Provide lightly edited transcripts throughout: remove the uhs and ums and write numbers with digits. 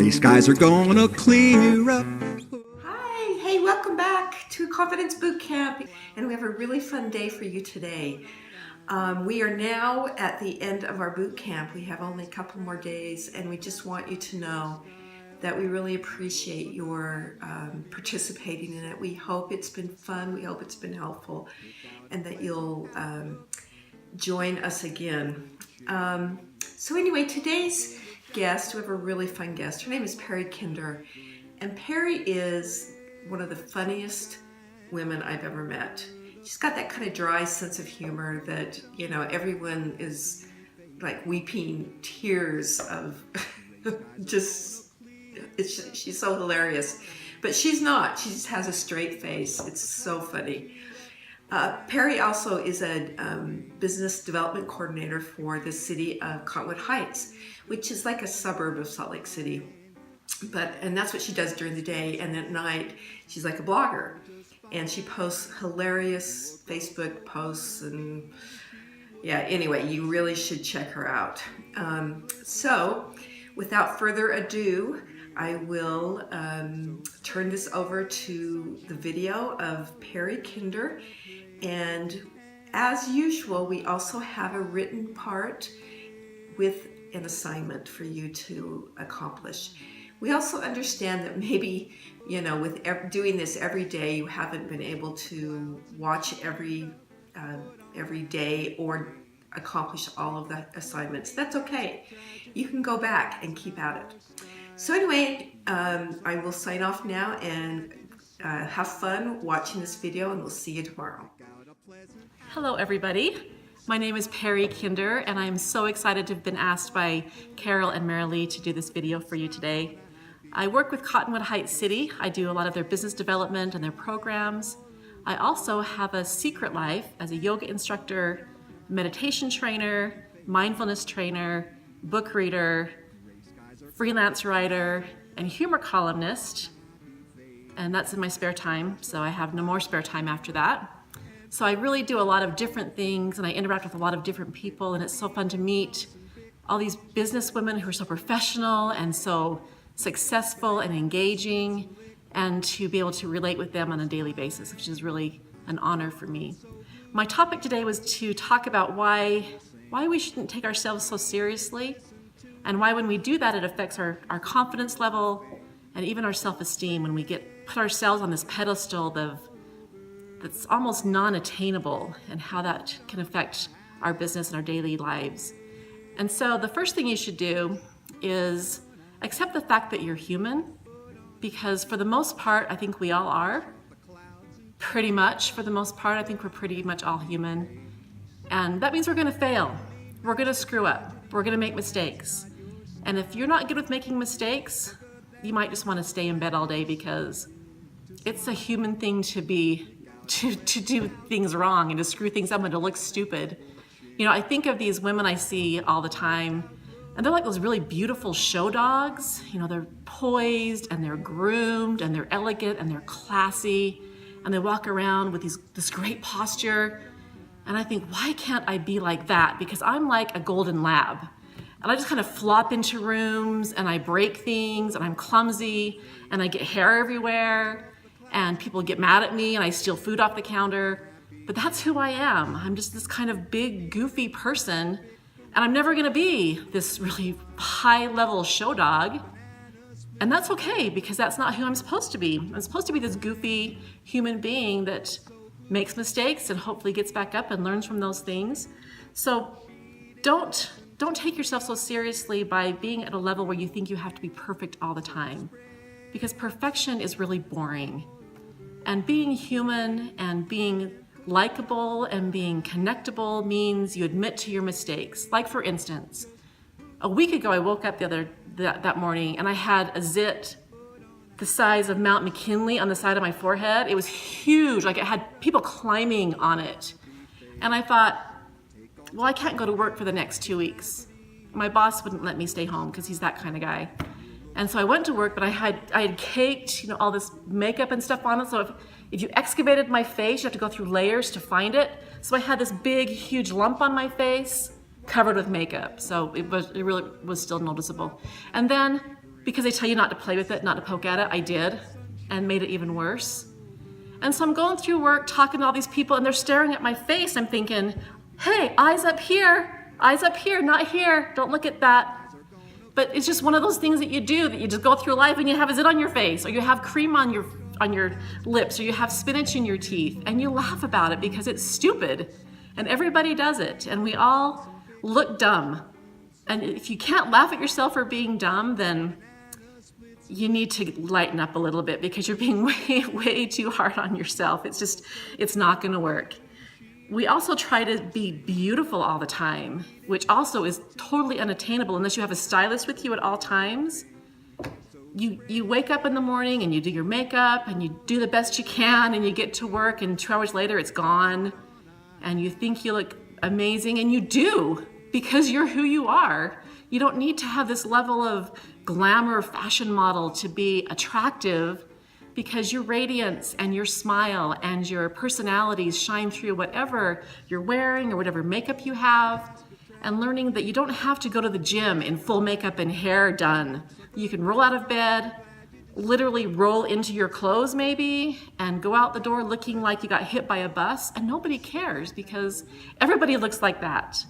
Gray skies are gonna clear up. Hi, hey, welcome back to Confidence Boot Camp. And we have a really fun day for you today. We are now at the end of our boot camp. We have only a couple more days, and we just want you to know that we really appreciate your participating in it. We hope it's been fun, we hope it's been helpful, and that you'll join us again. So anyway, today's guest, we have a really fun guest. Her name is Peri Kinder, and Peri is one of the funniest women I've ever met. She's got that kind of dry sense of humor that, you know, everyone is like weeping tears of just, she's so hilarious. But she's not, she just has a straight face. It's so funny. Peri also is a business development coordinator for the city of Cottonwood Heights, which is like a suburb of Salt Lake City. And that's what she does during the day, and at night she's like a blogger, and she posts hilarious Facebook posts, and yeah, anyway, you really should check her out. So without further ado, I will turn this over to the video of Peri Kinder, and as usual, we also have a written part with an assignment for you to accomplish. We also understand that maybe, you know, with doing this every day, you haven't been able to watch every day or accomplish all of the assignments. That's okay. You can go back and keep at it. So anyway, I will sign off now, and have fun watching this video, and we'll see you tomorrow. Hello everybody. My name is Peri Kinder, and I'm so excited to have been asked by Carol and Marilee to do this video for you today. I work with Cottonwood Heights City. I do a lot of their business development and their programs. I also have a secret life as a yoga instructor, meditation trainer, mindfulness trainer, book reader, freelance writer, and humor columnist. And that's in my spare time, so I have no more spare time after that. So I really do a lot of different things, and I interact with a lot of different people, and it's so fun to meet all these business women who are so professional and so successful and engaging, and to be able to relate with them on a daily basis, which is really an honor for me. My topic today was to talk about why we shouldn't take ourselves so seriously, and why when we do that, it affects our confidence level and even our self-esteem when we put ourselves on this pedestal that's almost non-attainable, and how that can affect our business and our daily lives. And so the first thing you should do is accept the fact that you're human, because for the most part, I think we all are. Pretty much, for the most part, I think we're pretty much all human. And that means we're gonna fail. We're gonna screw up. We're gonna make mistakes. And if you're not good with making mistakes, you might just wanna stay in bed all day, because it's a human thing to do things wrong and to screw things up and to look stupid. You know, I think of these women I see all the time, and they're like those really beautiful show dogs. You know, they're poised and they're groomed and they're elegant and they're classy, and they walk around with this great posture. And I think, why can't I be like that? Because I'm like a golden lab. And I just kind of flop into rooms, and I break things, and I'm clumsy, and I get hair everywhere, and people get mad at me, and I steal food off the counter. But that's who I am. I'm just this kind of big, goofy person, and I'm never gonna be this really high-level show dog. And that's okay, because that's not who I'm supposed to be. I'm supposed to be this goofy human being that makes mistakes and hopefully gets back up and learns from those things. So don't take yourself so seriously by being at a level where you think you have to be perfect all the time, because perfection is really boring. And being human and being likable and being connectable means you admit to your mistakes. Like, for instance, a week ago I woke up that morning, and I had a zit the size of Mount McKinley on the side of my forehead. It was huge, like it had people climbing on it. And I thought, well, I can't go to work for the next 2 weeks. My boss wouldn't let me stay home because he's that kind of guy. And so I went to work, but I had caked, you know, all this makeup and stuff on it. So if you excavated my face, you have to go through layers to find it. So I had this big, huge lump on my face, covered with makeup. So it really was still noticeable. And then because they tell you not to play with it, not to poke at it. I did, and made it even worse. And so I'm going through work, talking to all these people, and they're staring at my face. I'm thinking, hey, eyes up here, not here. Don't look at that. But it's just one of those things that you do, that you just go through life and you have a zit on your face, or you have cream on your lips, or you have spinach in your teeth, and you laugh about it because it's stupid. And everybody does it, and we all look dumb. And if you can't laugh at yourself for being dumb, then you need to lighten up a little bit, because you're being way too hard on yourself. It's not gonna work. We also try to be beautiful all the time, which also is totally unattainable unless you have a stylist with you at all times. You wake up in the morning and you do your makeup and you do the best you can, and you get to work and 2 hours later it's gone, and you think you look amazing, and you do, because you're who you are. You don't need to have this level of glamour fashion model to be attractive, because your radiance and your smile and your personalities shine through whatever you're wearing or whatever makeup you have. And learning that you don't have to go to the gym in full makeup and hair done. You can roll out of bed, literally roll into your clothes maybe, and go out the door looking like you got hit by a bus, and nobody cares, because everybody looks like that.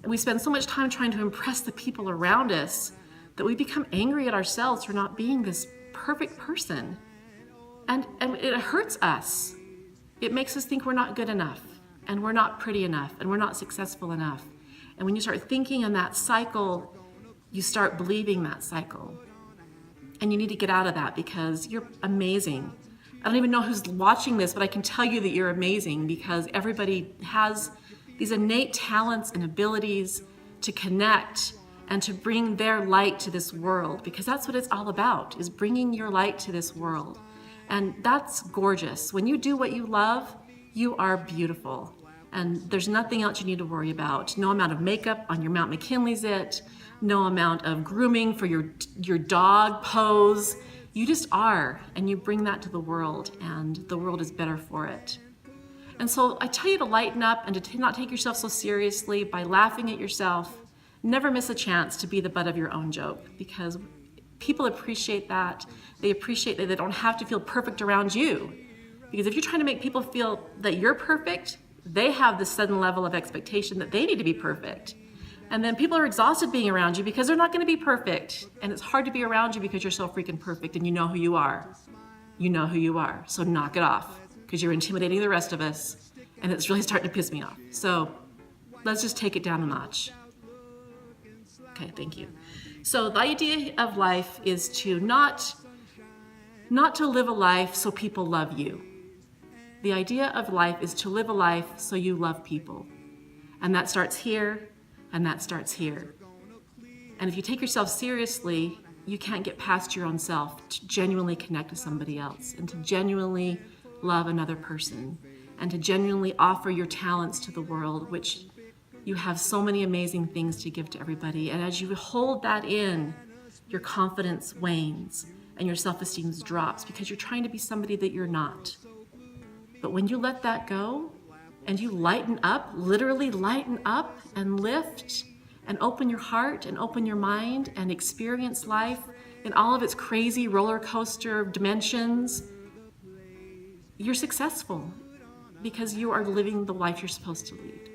And we spend so much time trying to impress the people around us that we become angry at ourselves for not being this perfect person. And it hurts us. It makes us think we're not good enough, and we're not pretty enough, and we're not successful enough. And when you start thinking in that cycle, you start believing that cycle. And you need to get out of that, because you're amazing. I don't even know who's watching this, but I can tell you that you're amazing, because everybody has these innate talents and abilities to connect and to bring their light to this world, because that's what it's all about, is bringing your light to this world. And that's gorgeous. When you do what you love, you are beautiful. And there's nothing else you need to worry about. No amount of makeup on your Mount McKinley's it, no amount of grooming for your dog pose. You just are, and you bring that to the world, and the world is better for it. And so I tell you to lighten up and to not take yourself so seriously by laughing at yourself. Never miss a chance to be the butt of your own joke, because people appreciate that. They appreciate that they don't have to feel perfect around you. Because if you're trying to make people feel that you're perfect, they have this sudden level of expectation that they need to be perfect. And then people are exhausted being around you because they're not going to be perfect. And it's hard to be around you because you're so freaking perfect, and you know who you are. You know who you are. So knock it off, because you're intimidating the rest of us, and it's really starting to piss me off. So let's just take it down a notch. Okay, thank you. So the idea of life is to not to live a life so people love you. The idea of life is to live a life so you love people. And that starts here, and that starts here. And if you take yourself seriously, you can't get past your own self to genuinely connect with somebody else, and to genuinely love another person, and to genuinely offer your talents to the world, which you have so many amazing things to give to everybody. And as you hold that in, your confidence wanes and your self-esteem drops, because you're trying to be somebody that you're not. But when you let that go and you lighten up, literally lighten up and lift and open your heart and open your mind and experience life in all of its crazy roller coaster dimensions, you're successful, because you are living the life you're supposed to lead.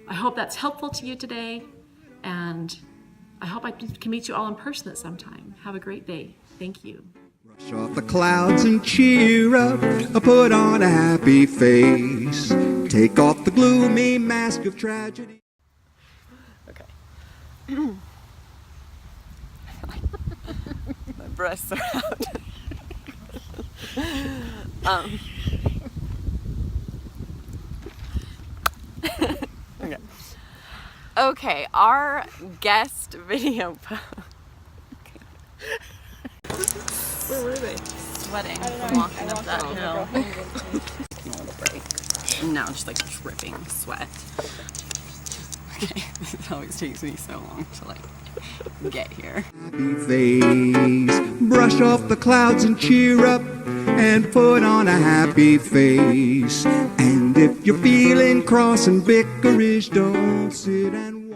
I hope that's helpful to you today, and I hope I can meet you all in person at some time. Have a great day. Thank you. Brush off the clouds and cheer up, put on a happy face. Take off the gloomy mask of tragedy. Okay. My breasts are out. Okay, our guest video post. Where were they? Sweating from walking up that hill. A little break. And now just like dripping sweat. Okay, this always takes me so long to get here. Happy face. Brush off the clouds and cheer up, and put on a happy face. And if you're feeling cross and bickerish, don't sit and